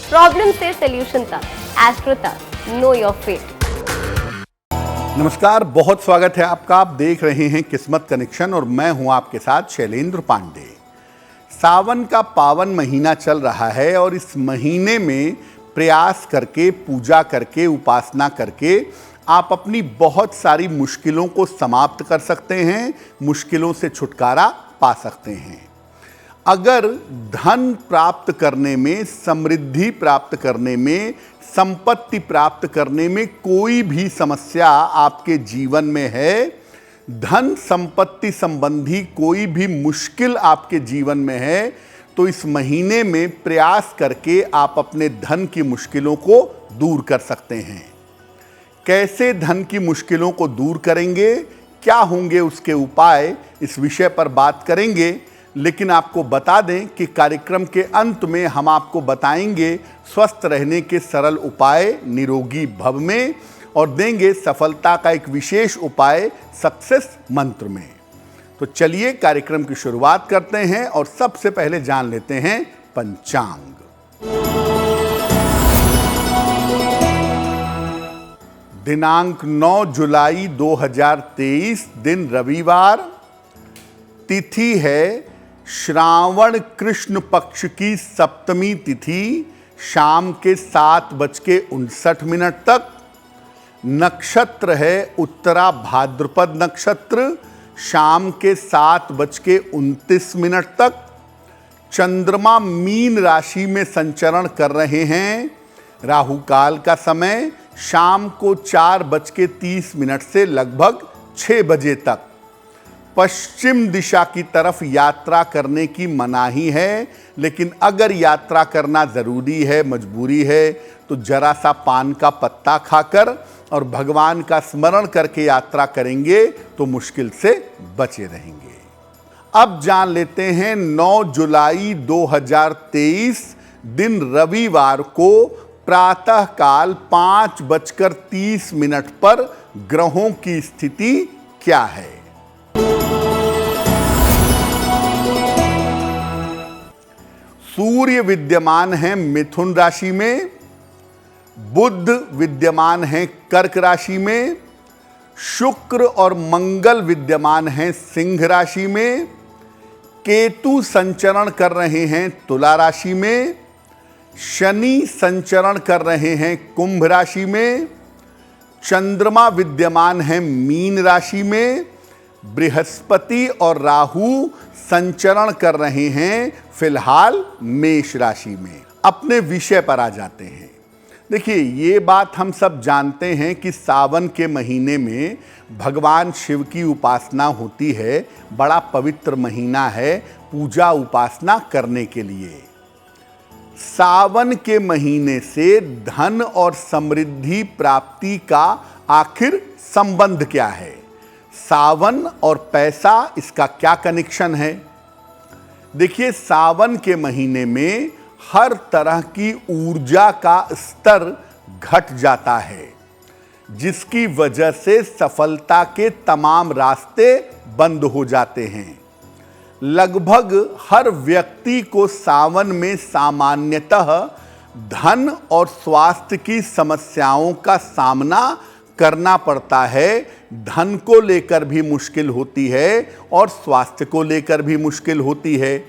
Problem से solution तक, astro तक, नो योर फेट। नमस्कार, बहुत स्वागत है आपका। आप देख रहे हैं किस्मत कनेक्शन और मैं हूं आपके साथ शैलेंद्र पांडे। सावन का पावन महीना चल रहा है और इस महीने में प्रयास करके, पूजा करके, उपासना करके आप अपनी बहुत सारी मुश्किलों को समाप्त कर सकते हैं, मुश्किलों से छुटकारा पा सकते हैं। अगर धन प्राप्त करने में, समृद्धि प्राप्त करने में, संपत्ति प्राप्त करने में कोई भी समस्या आपके जीवन में है, धन संपत्ति संबंधी कोई भी मुश्किल आपके जीवन में है, तो इस महीने में प्रयास करके आप अपने धन की मुश्किलों को दूर कर सकते हैं। कैसे धन की मुश्किलों को दूर करेंगे, क्या होंगे उसके उपाय, इस विषय पर बात करेंगे। लेकिन आपको बता दें कि कार्यक्रम के अंत में हम आपको बताएंगे स्वस्थ रहने के सरल उपाय निरोगी भव में, और देंगे सफलता का एक विशेष उपाय सक्सेस मंत्र में। तो चलिए कार्यक्रम की शुरुआत करते हैं और सबसे पहले जान लेते हैं पंचांग। दिनांक 9 जुलाई 2023, दिन रविवार, तिथि है श्रावण कृष्ण पक्ष की सप्तमी तिथि, शाम के 7:59 तक। नक्षत्र है उत्तरा भाद्रपद नक्षत्र, शाम के 7:29 तक। चंद्रमा मीन राशि में संचरण कर रहे हैं। राहु काल का समय शाम को 4:30 से लगभग 6 बजे तक। पश्चिम दिशा की तरफ यात्रा करने की मनाही है, लेकिन अगर यात्रा करना ज़रूरी है, मजबूरी है, तो जरा सा पान का पत्ता खाकर और भगवान का स्मरण करके यात्रा करेंगे तो मुश्किल से बचे रहेंगे। अब जान लेते हैं 9 जुलाई 2023, दिन रविवार को प्रातः काल 5:30 पर ग्रहों की स्थिति क्या है। सूर्य विद्यमान है मिथुन राशि में, बुध विद्यमान है कर्क राशि में, शुक्र और मंगल विद्यमान हैं सिंह राशि में, केतु संचरण कर रहे हैं तुला राशि में, शनि संचरण कर रहे हैं कुंभ राशि में, चंद्रमा विद्यमान है मीन राशि में, बृहस्पति और राहु संचरण कर रहे हैं फिलहाल मेष राशि में। अपने विषय पर आ जाते हैं। देखिए, ये बात हम सब जानते हैं कि सावन के महीने में भगवान शिव की उपासना होती है। बड़ा पवित्र महीना है पूजा उपासना करने के लिए। सावन के महीने से धन और समृद्धि प्राप्ति का आखिर संबंध क्या है? सावन और पैसा, इसका क्या कनेक्शन है? देखिए, सावन के महीने में हर तरह की ऊर्जा का स्तर घट जाता है, जिसकी वजह से सफलता के तमाम रास्ते बंद हो जाते हैं। लगभग हर व्यक्ति को सावन में सामान्यतः धन और स्वास्थ्य की समस्याओं का सामना करना पड़ता है। धन को लेकर भी मुश्किल होती है और स्वास्थ्य को लेकर भी मुश्किल होती है।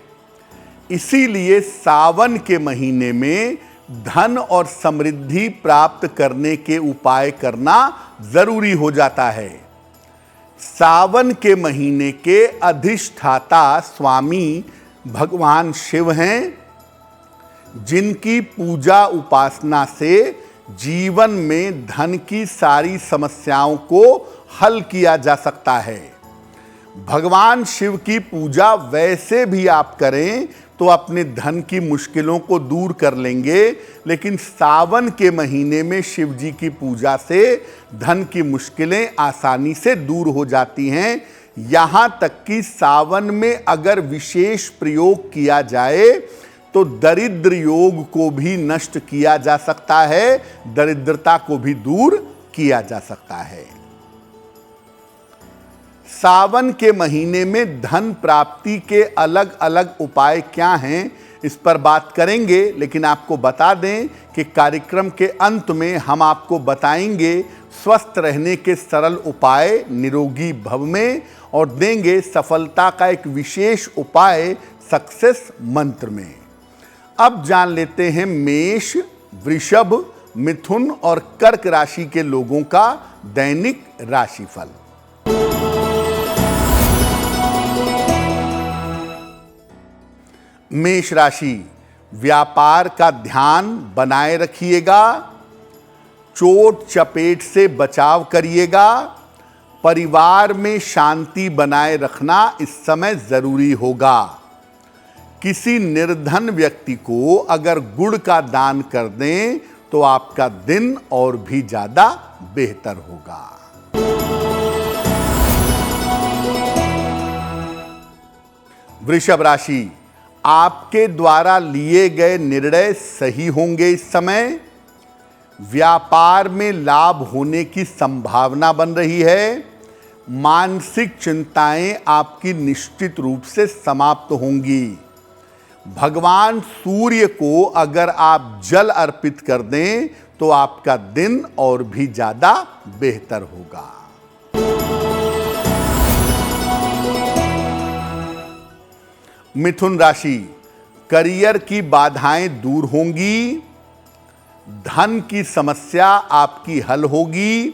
इसीलिए सावन के महीने में धन और समृद्धि प्राप्त करने के उपाय करना जरूरी हो जाता है। सावन के महीने के अधिष्ठाता स्वामी भगवान शिव हैं, जिनकी पूजा उपासना से जीवन में धन की सारी समस्याओं को हल किया जा सकता है। भगवान शिव की पूजा वैसे भी आप करें तो अपने धन की मुश्किलों को दूर कर लेंगे, लेकिन सावन के महीने में शिव जी की पूजा से धन की मुश्किलें आसानी से दूर हो जाती हैं। यहाँ तक कि सावन में अगर विशेष प्रयोग किया जाए तो दरिद्र योग को भी नष्ट किया जा सकता है, दरिद्रता को भी दूर किया जा सकता है। सावन के महीने में धन प्राप्ति के अलग अलग उपाय क्या हैं, इस पर बात करेंगे, लेकिन आपको बता दें कि कार्यक्रम के अंत में हम आपको बताएंगे स्वस्थ रहने के सरल उपाय निरोगी भव में, और देंगे सफलता का एक विशेष उपाय सक्सेस मंत्र में। अब जान लेते हैं मेष, वृषभ, मिथुन और कर्क राशि के लोगों का दैनिक राशिफल। मेष राशि, व्यापार का ध्यान बनाए रखिएगा, चोट चपेट से बचाव करिएगा, परिवार में शांति बनाए रखना इस समय जरूरी होगा। किसी निर्धन व्यक्ति को अगर गुड़ का दान कर दें तो आपका दिन और भी ज्यादा बेहतर होगा। वृषभ राशि, आपके द्वारा लिए गए निर्णय सही होंगे इस समय। व्यापार में लाभ होने की संभावना बन रही है। मानसिक चिंताएं आपकी निश्चित रूप से समाप्त होंगी। भगवान सूर्य को अगर आप जल अर्पित कर दें तो आपका दिन और भी ज्यादा बेहतर होगा। मिथुन राशि, करियर की बाधाएं दूर होंगी, धन की समस्या आपकी हल होगी,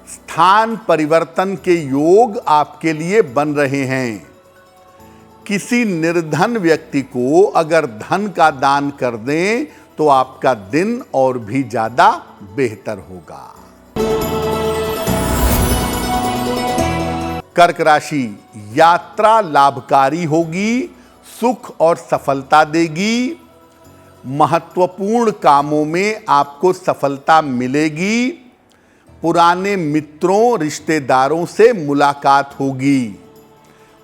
स्थान परिवर्तन के योग आपके लिए बन रहे हैं। किसी निर्धन व्यक्ति को अगर धन का दान कर दें तो आपका दिन और भी ज्यादा बेहतर होगा। कर्क राशि, यात्रा लाभकारी होगी, सुख और सफलता देगी। महत्वपूर्ण कामों में आपको सफलता मिलेगी। पुराने मित्रों रिश्तेदारों से मुलाकात होगी।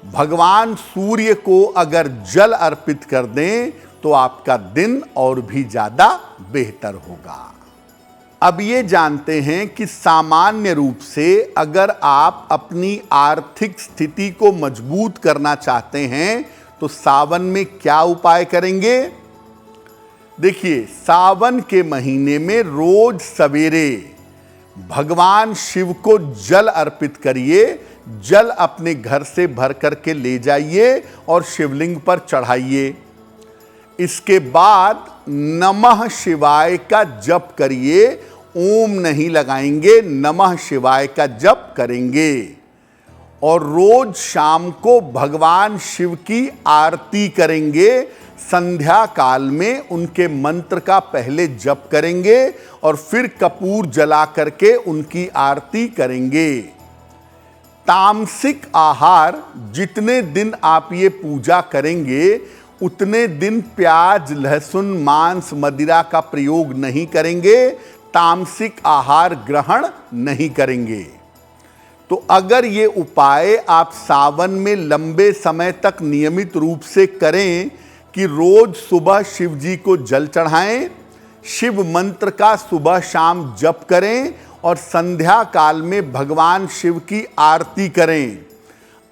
भगवान सूर्य को अगर जल अर्पित कर दें तो आपका दिन और भी ज्यादा बेहतर होगा। अब ये जानते हैं कि सामान्य रूप से अगर आप अपनी आर्थिक स्थिति को मजबूत करना चाहते हैं तो सावन में क्या उपाय करेंगे। देखिए, सावन के महीने में रोज सवेरे भगवान शिव को जल अर्पित करिए। जल अपने घर से भर करके ले जाइए और शिवलिंग पर चढ़ाइए। इसके बाद नमः शिवाय का जप करिए। ओम नहीं लगाएंगे, नमः शिवाय का जप करेंगे। और रोज शाम को भगवान शिव की आरती करेंगे। संध्या काल में उनके मंत्र का पहले जप करेंगे और फिर कपूर जला करके उनकी आरती करेंगे। तामसिक आहार जितने दिन आप ये पूजा करेंगे उतने दिन प्याज, लहसुन, मांस, मदिरा का प्रयोग नहीं करेंगे। तामसिक आहार ग्रहण नहीं करेंगे। तो अगर ये उपाय आप सावन में लंबे समय तक नियमित रूप से करें कि रोज सुबह शिव जी को जल चढ़ाएं, शिव मंत्र का सुबह शाम जप करें और संध्या काल में भगवान शिव की आरती करें।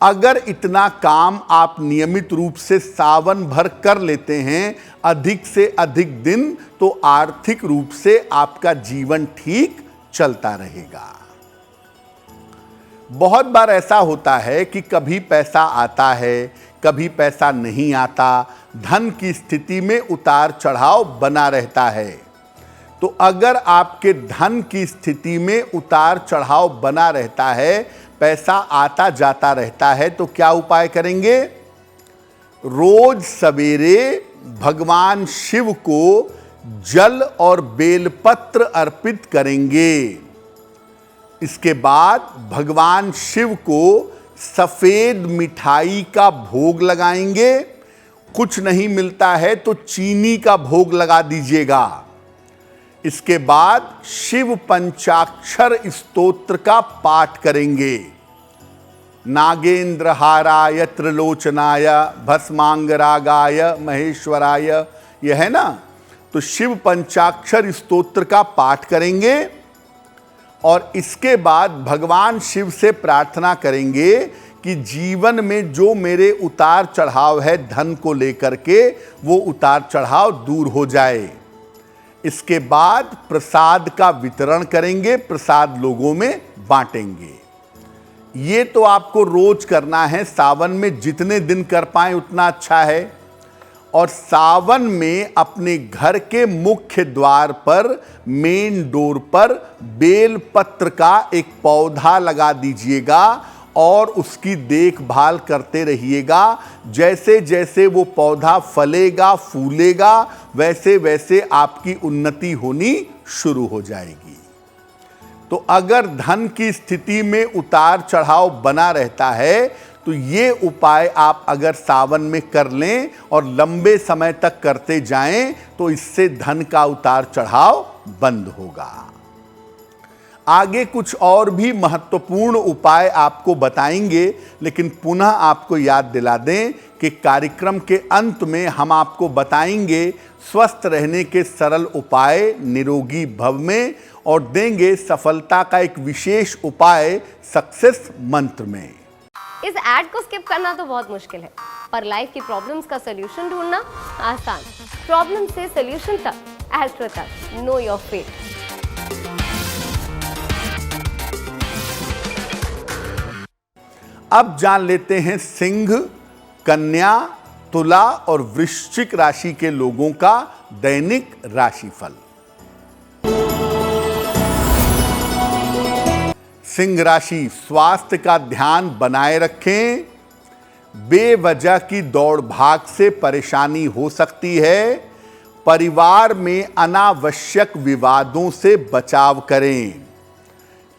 अगर इतना काम आप नियमित रूप से सावन भर कर लेते हैं, अधिक से अधिक दिन, तो आर्थिक रूप से आपका जीवन ठीक चलता रहेगा। बहुत बार ऐसा होता है कि कभी पैसा आता है, कभी पैसा नहीं आता। धन की स्थिति में उतार चढ़ाव बना रहता है। तो अगर आपके धन की स्थिति में उतार चढ़ाव बना रहता है, पैसा आता जाता रहता है, तो क्या उपाय करेंगे। रोज सवेरे भगवान शिव को जल और बेलपत्र अर्पित करेंगे। इसके बाद भगवान शिव को सफेद मिठाई का भोग लगाएंगे। कुछ नहीं मिलता है तो चीनी का भोग लगा दीजिएगा। इसके बाद शिव पंचाक्षर स्तोत्र का पाठ करेंगे। नागेंद्र हाराय त्रिलोचनाय भस्मांगरागाय महेश्वराय, यह है ना। तो शिव पंचाक्षर स्तोत्र का पाठ करेंगे और इसके बाद भगवान शिव से प्रार्थना करेंगे कि जीवन में जो मेरे उतार चढ़ाव है धन को लेकर के, वो उतार चढ़ाव दूर हो जाए। इसके बाद प्रसाद का वितरण करेंगे, प्रसाद लोगों में बांटेंगे। ये तो आपको रोज करना है। सावन में जितने दिन कर पाए उतना अच्छा है। और सावन में अपने घर के मुख्य द्वार पर, मेन डोर पर बेल पत्र का एक पौधा लगा दीजिएगा और उसकी देखभाल करते रहिएगा। जैसे जैसे वो पौधा फलेगा फूलेगा, वैसे वैसे आपकी उन्नति होनी शुरू हो जाएगी। तो अगर धन की स्थिति में उतार चढ़ाव बना रहता है तो ये उपाय आप अगर सावन में कर लें और लंबे समय तक करते जाएं तो इससे धन का उतार चढ़ाव बंद होगा। आगे कुछ और भी महत्वपूर्ण उपाय आपको बताएंगे, लेकिन पुनः आपको याद दिला दें कि कार्यक्रम के अंत में हम आपको बताएंगे स्वस्थ रहने के सरल उपाय निरोगी भव में, और देंगे सफलता का एक विशेष उपाय सक्सेस मंत्र में। इस ऐड को स्किप करना तो बहुत मुश्किल है, पर लाइफ की प्रॉब्लम्स का सलूशन ढूंढना आसान। प्रॉब्लम से सलूशन तक, एस्ट्रो तक, नो योर फेट। अब जान लेते हैं सिंह, कन्या, तुला और वृश्चिक राशि के लोगों का दैनिक राशिफल। सिंह राशि, स्वास्थ्य का ध्यान बनाए रखें। बेवजह की दौड़ भाग से परेशानी हो सकती है। परिवार में अनावश्यक विवादों से बचाव करें।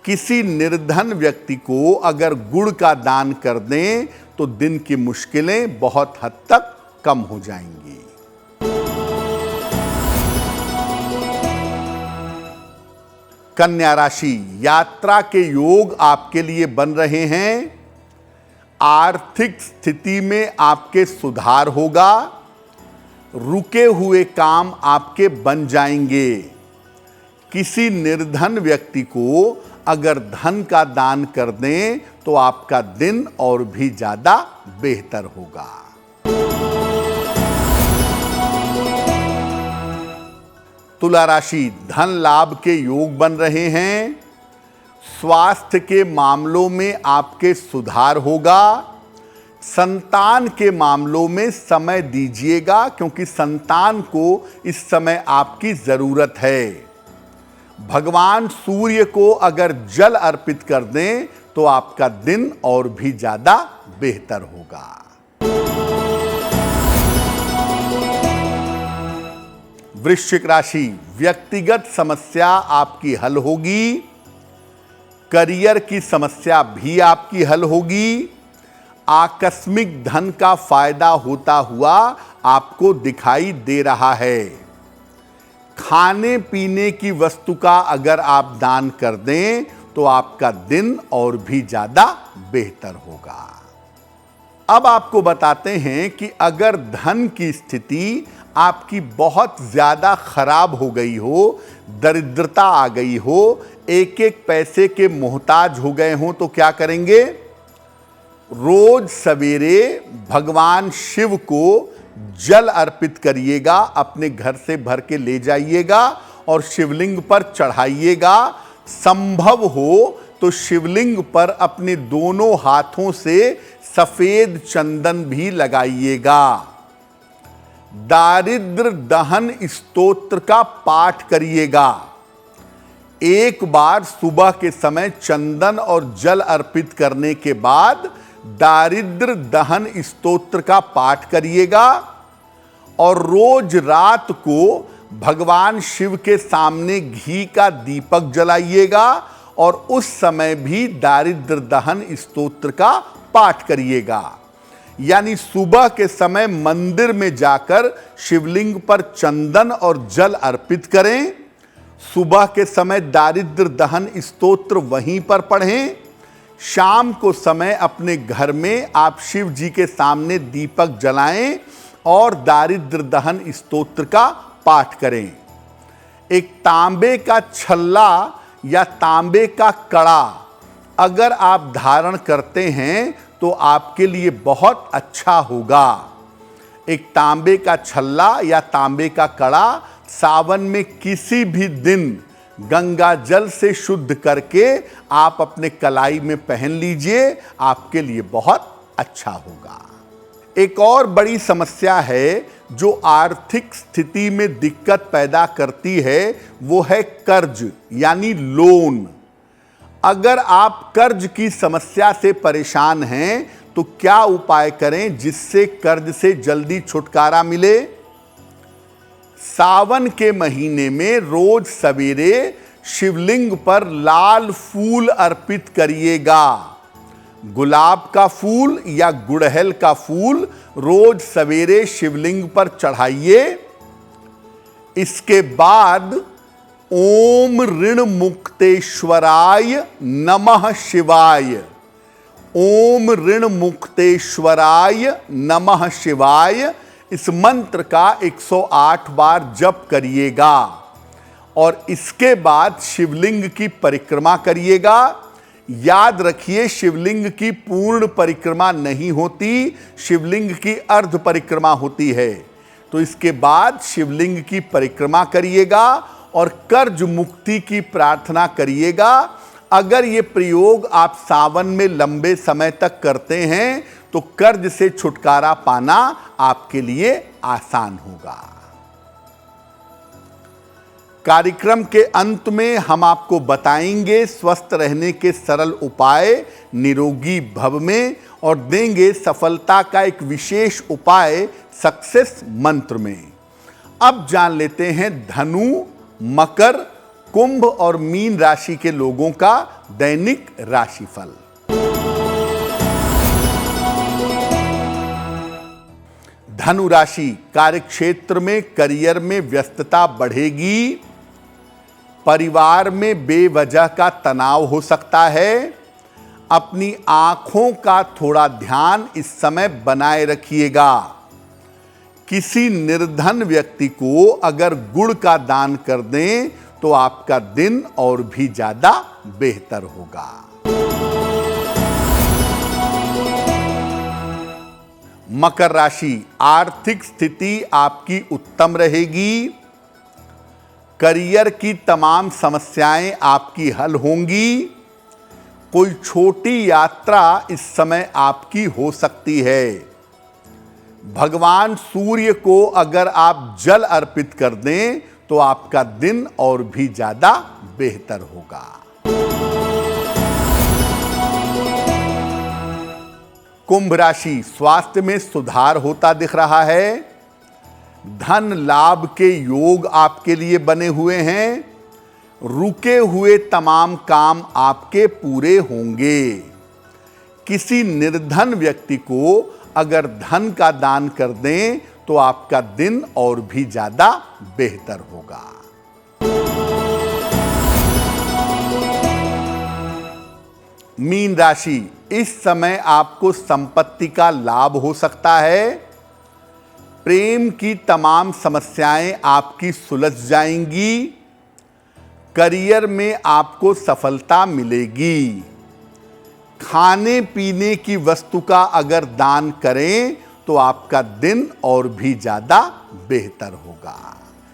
किसी निर्धन व्यक्ति को अगर गुड़ का दान कर दें तो दिन की मुश्किलें बहुत हद तक कम हो जाएंगी। कन्या राशि, यात्रा के योग आपके लिए बन रहे हैं। आर्थिक स्थिति में आपके सुधार होगा। रुके हुए काम आपके बन जाएंगे। किसी निर्धन व्यक्ति को अगर धन का दान कर दें तो आपका दिन और भी ज्यादा बेहतर होगा। तुला राशि, धन लाभ के योग बन रहे हैं। स्वास्थ्य के मामलों में आपके सुधार होगा। संतान के मामलों में समय दीजिएगा, क्योंकि संतान को इस समय आपकी जरूरत है। भगवान सूर्य को अगर जल अर्पित कर दें तो आपका दिन और भी ज्यादा बेहतर होगा। वृश्चिक राशि, व्यक्तिगत समस्या आपकी हल होगी। करियर की समस्या भी आपकी हल होगी। आकस्मिक धन का फायदा होता हुआ आपको दिखाई दे रहा है। खाने पीने की वस्तु का अगर आप दान कर दें तो आपका दिन और भी ज्यादा बेहतर होगा। अब आपको बताते हैं कि अगर धन की स्थिति आपकी बहुत ज्यादा खराब हो गई हो, दरिद्रता आ गई हो, एक एक पैसे के मोहताज हो गए हो, तो क्या करेंगे? रोज सवेरे भगवान शिव को जल अर्पित करिएगा, अपने घर से भर के ले जाइएगा और शिवलिंग पर चढ़ाइएगा। संभव हो तो शिवलिंग पर अपने दोनों हाथों से सफेद चंदन भी लगाइएगा। दारिद्र दहन स्तोत्र का पाठ करिएगा। एक बार सुबह के समय चंदन और जल अर्पित करने के बाद दारिद्र दहन स्तोत्र का पाठ करिएगा और रोज रात को भगवान शिव के सामने घी का दीपक जलाइएगा और उस समय भी दारिद्र दहन स्तोत्र का पाठ करिएगा। यानी सुबह के समय मंदिर में जाकर शिवलिंग पर चंदन और जल अर्पित करें। सुबह के समय दारिद्र दहन स्तोत्र वहीं पर पढ़ें। शाम को समय अपने घर में आप शिव जी के सामने दीपक जलाएं और दारिद्र दहन स्तोत्र का पाठ करें। एक तांबे का छल्ला या तांबे का कड़ा अगर आप धारण करते हैं तो तो आपके लिए बहुत अच्छा होगा। एक तांबे का छल्ला या तांबे का कड़ा सावन में किसी भी दिन गंगा जल से शुद्ध करके आप अपने कलाई में पहन लीजिए, आपके लिए बहुत अच्छा होगा। एक और बड़ी समस्या है जो आर्थिक स्थिति में दिक्कत पैदा करती है, वो है कर्ज यानी लोन। अगर आप कर्ज की समस्या से परेशान हैं तो क्या उपाय करें जिससे कर्ज से जल्दी छुटकारा मिले? सावन के महीने में रोज सवेरे शिवलिंग पर लाल फूल अर्पित करिएगा। गुलाब का फूल या गुड़हल का फूल रोज सवेरे शिवलिंग पर चढ़ाइए। इसके बाद ओम ऋण मुक्तेश्वराय नमः शिवाय, ओम ऋण मुक्तेश्वराय नमः शिवाय, इस मंत्र का 108 बार जप करिएगा और इसके बाद शिवलिंग की परिक्रमा करिएगा। याद रखिए, शिवलिंग की पूर्ण परिक्रमा नहीं होती, शिवलिंग की अर्ध परिक्रमा होती है। तो इसके बाद शिवलिंग की परिक्रमा करिएगा और कर्ज मुक्ति की प्रार्थना करिएगा। अगर ये प्रयोग आप सावन में लंबे समय तक करते हैं तो कर्ज से छुटकारा पाना आपके लिए आसान होगा। कार्यक्रम के अंत में हम आपको बताएंगे स्वस्थ रहने के सरल उपाय निरोगी भव में और देंगे सफलता का एक विशेष उपाय सक्सेस मंत्र में। अब जान लेते हैं धनु, मकर, कुंभ और मीन राशि के लोगों का दैनिक राशिफल। धनु राशि, कार्यक्षेत्र में करियर में व्यस्तता बढ़ेगी। परिवार में बेवजह का तनाव हो सकता है। अपनी आंखों का थोड़ा ध्यान इस समय बनाए रखिएगा। किसी निर्धन व्यक्ति को अगर गुड़ का दान कर दें तो आपका दिन और भी ज्यादा बेहतर होगा। मकर राशि, आर्थिक स्थिति आपकी उत्तम रहेगी। करियर की तमाम समस्याएं आपकी हल होंगी। कोई छोटी यात्रा इस समय आपकी हो सकती है। भगवान सूर्य को अगर आप जल अर्पित कर दें तो आपका दिन और भी ज्यादा बेहतर होगा। कुंभ राशि, स्वास्थ्य में सुधार होता दिख रहा है। धन लाभ के योग आपके लिए बने हुए हैं। रुके हुए तमाम काम आपके पूरे होंगे। किसी निर्धन व्यक्ति को अगर धन का दान कर दें तो आपका दिन और भी ज्यादा बेहतर होगा। मीन राशि, इस समय आपको संपत्ति का लाभ हो सकता है। प्रेम की तमाम समस्याएं आपकी सुलझ जाएंगी। करियर में आपको सफलता मिलेगी। खाने पीने की वस्तु का अगर दान करें तो आपका दिन और भी ज्यादा बेहतर होगा।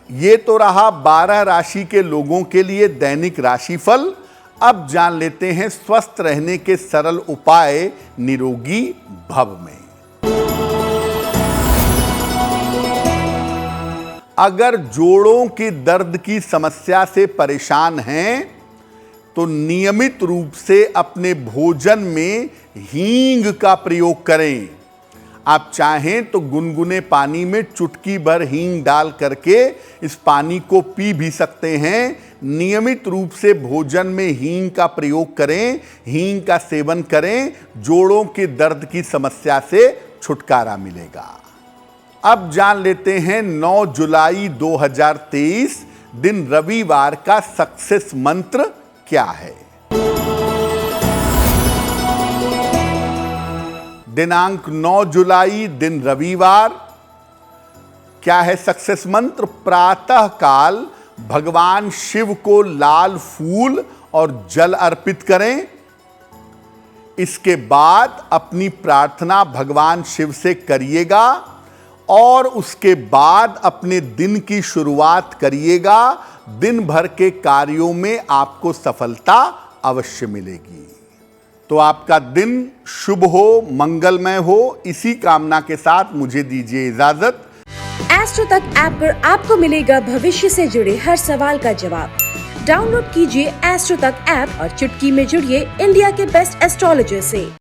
ये तो रहा 12 राशि के लोगों के लिए दैनिक राशिफल। अब जान लेते हैं स्वस्थ रहने के सरल उपाय निरोगी भव में। अगर जोड़ों के दर्द की समस्या से परेशान हैं तो नियमित रूप से अपने भोजन में हींग का प्रयोग करें। आप चाहें तो गुनगुने पानी में चुटकी भर हींग डाल करके इस पानी को पी भी सकते हैं। नियमित रूप से भोजन में हींग का प्रयोग करें, हींग का सेवन करें, जोड़ों के दर्द की समस्या से छुटकारा मिलेगा। अब जान लेते हैं 9 जुलाई 2023 दिन रविवार का सक्सेस मंत्र क्या है। दिनांक 9 जुलाई दिन रविवार। क्या है सक्सेस मंत्र? प्रातः काल भगवान शिव को लाल फूल और जल अर्पित करें। इसके बाद अपनी प्रार्थना भगवान शिव से करिएगा और उसके बाद अपने दिन की शुरुआत करिएगा। दिन भर के कार्यों में आपको सफलता अवश्य मिलेगी। तो आपका दिन शुभ हो, मंगलमय हो, इसी कामना के साथ मुझे दीजिए इजाजत। एस्ट्रो तक ऐप पर आपको मिलेगा भविष्य से जुड़े हर सवाल का जवाब। डाउनलोड कीजिए एस्ट्रो तक ऐप और चुटकी में जुड़िए इंडिया के बेस्ट एस्ट्रोलॉजर से।